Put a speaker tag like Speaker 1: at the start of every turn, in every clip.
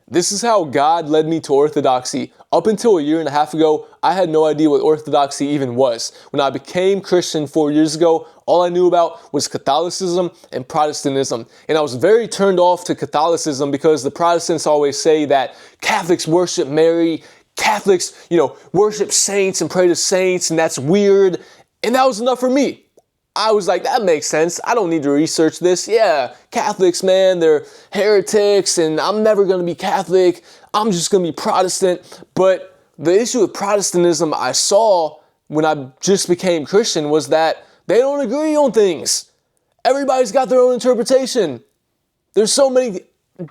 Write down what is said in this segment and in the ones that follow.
Speaker 1: This is how God led me to Orthodoxy. Up until a year and a half ago, I had no idea what Orthodoxy even was. When I became Christian 4 years ago, all I knew about was Catholicism and Protestantism. And I was very turned off to Catholicism because the Protestants always say that Catholics worship Mary, Catholics, worship saints and pray to saints, and that's weird. And that was enough for me. I was like, that makes sense. I don't need to research this. Yeah, Catholics, man, they're heretics, and I'm never going to be Catholic. I'm just going to be Protestant. But the issue with Protestantism I saw when I just became Christian was that they don't agree on things. Everybody's got their own interpretation. There's so many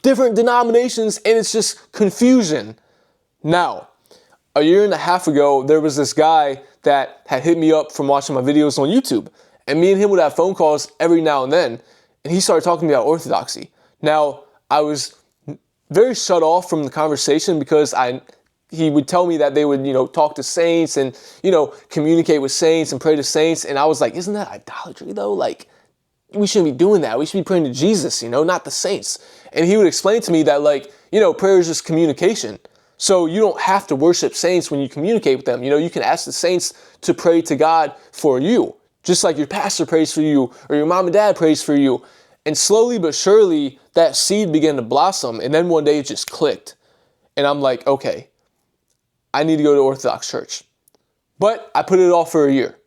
Speaker 1: different denominations, and it's just confusion. Now, a year and a half ago, there was this guy that had hit me up from watching my videos on YouTube. And me and him would have phone calls every now and then. And he started talking to me about Orthodoxy. Now, I was very shut off from the conversation because he would tell me that they would, talk to saints and, communicate with saints and pray to saints. And I was like, isn't that idolatry though? Like, we shouldn't be doing that. We should be praying to Jesus, not the saints. And he would explain to me that prayer is just communication. So you don't have to worship saints when you communicate with them. You can ask the saints to pray to God for you. Just like your pastor prays for you or your mom and dad prays for you. And slowly but surely, that seed began to blossom. And then one day it just clicked. And I'm like, okay, I need to go to Orthodox church. But I put it off for a year.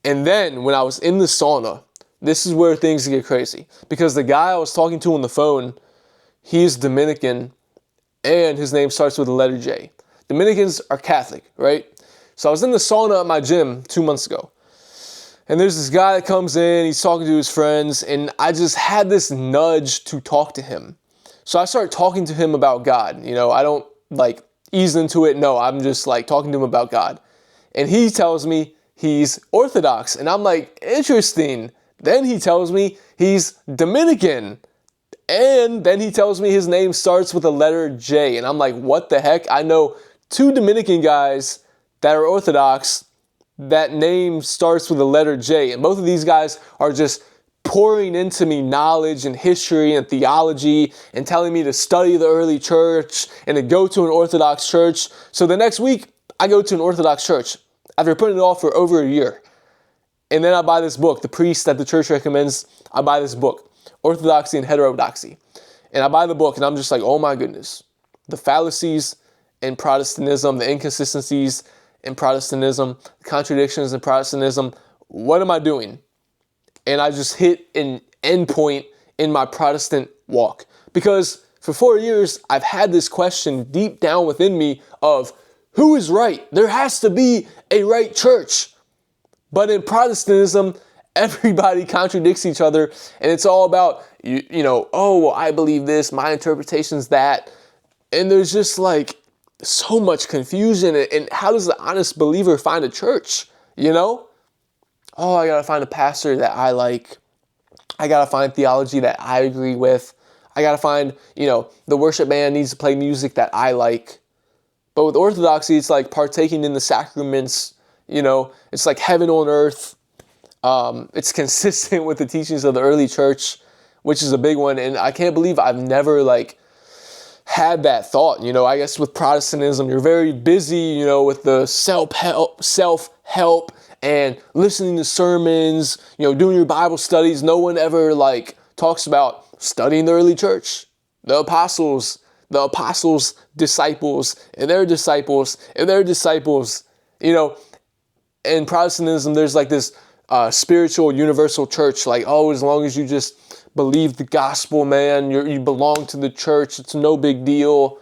Speaker 1: And then when I was in the sauna, this is where things get crazy. Because the guy I was talking to on the phone, he's Dominican and his name starts with the letter J. Dominicans are Catholic, right? So I was in the sauna at my gym 2 months ago. And there's this guy that comes in, he's talking to his friends, and I just had this nudge to talk to him. So I started talking to him about God. I don't ease into it. No, I'm just talking to him about God. And he tells me he's Orthodox. And I'm like, interesting. Then he tells me he's Dominican. And then he tells me his name starts with the letter J. And I'm like, what the heck? I know 2 Dominican guys that are Orthodox. That name starts with the letter J. And both of these guys are just pouring into me knowledge and history and theology and telling me to study the early church and to go to an Orthodox church. So the next week, I go to an Orthodox church after putting it off for over a year. And then I buy this book, the priest that the church recommends. I buy this book, Orthodoxy and Heterodoxy. And I buy the book and I'm just like, oh my goodness. The fallacies in Protestantism, the inconsistencies in Protestantism, contradictions in Protestantism. What am I doing? And I just hit an end point in my Protestant walk. Because for 4 years, I've had this question deep down within me of who is right? There has to be a right church. But in Protestantism, everybody contradicts each other. And it's all about, oh, well, I believe this, my interpretation's that. And there's just so much confusion. And how does the honest believer find a church? Oh, I got to find a pastor that I like. I got to find theology that I agree with. I got to find, the worship band needs to play music that I like. But with Orthodoxy, it's partaking in the sacraments. It's like heaven on earth. It's consistent with the teachings of the early church, which is a big one. And I can't believe I've never had that thought. I guess with Protestantism, you're very busy, with the self-help and listening to sermons, doing your Bible studies. No one ever talks about studying the early church, the apostles, disciples, and their disciples, and their disciples. In Protestantism, there's this spiritual universal church, as long as you just believe the gospel, man, you belong to the church, it's no big deal.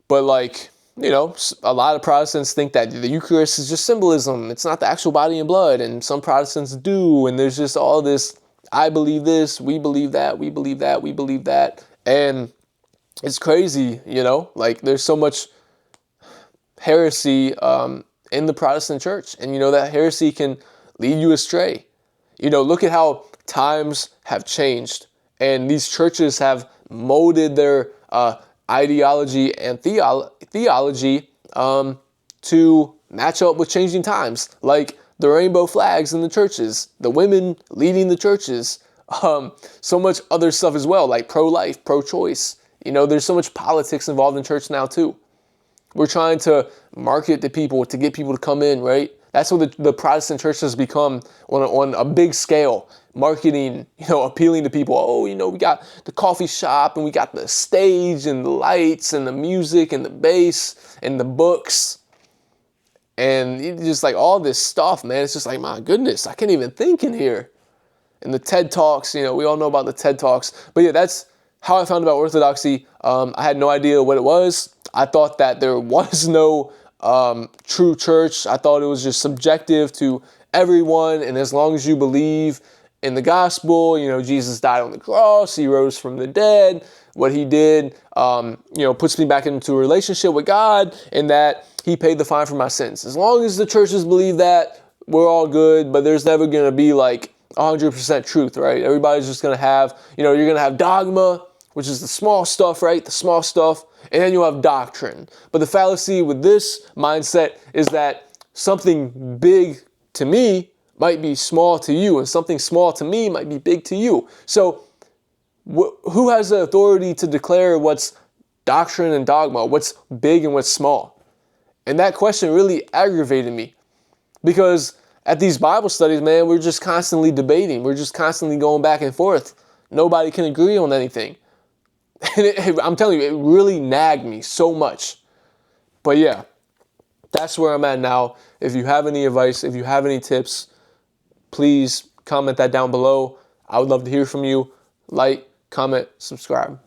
Speaker 1: But a lot of Protestants think that the Eucharist is just symbolism. It's not the actual body and blood. And some Protestants do. And there's just all this, I believe this, we believe that, we believe that, we believe that. And it's crazy, there's so much heresy in the Protestant church. And that heresy can lead you astray. Look at how times have changed. And these churches have molded their ideology and theology to match up with changing times, like the rainbow flags in the churches, the women leading the churches, so much other stuff as well, like pro-life, pro-choice, You know, there's so much politics involved in church now too. We're trying to market to people to get people to come in, right? That's what the Protestant church has become on a big scale. Marketing, appealing to people. Oh, we got the coffee shop and we got the stage and the lights and the music and the bass and the books. And it's just like all this stuff, man. It's just like, my goodness, I can't even think in here. And the TED Talks, we all know about the TED Talks. But yeah, that's how I found about Orthodoxy. I had no idea what it was. I thought that there was no true church. I thought it was just subjective to everyone. And as long as you believe in the gospel, Jesus died on the cross, he rose from the dead. What he did, puts me back into a relationship with God, and that he paid the fine for my sins. As long as the churches believe that, we're all good. But there's never going to be like 100% truth, right? Everybody's just going to have, you're going to have dogma, which is the small stuff, right? The small stuff. And then you have doctrine. But the fallacy with this mindset is that something big to me might be small to you, and something small to me might be big to you. So who has the authority to declare what's doctrine and dogma, what's big and what's small? And that question really aggravated me, because at these Bible studies, man, we're just constantly debating. We're just constantly going back and forth. Nobody can agree on anything. And I'm telling you, it really nagged me so much. But yeah, that's where I'm at now. If you have any advice, if you have any tips, please comment that down below. I would love to hear from you. Like, comment, subscribe.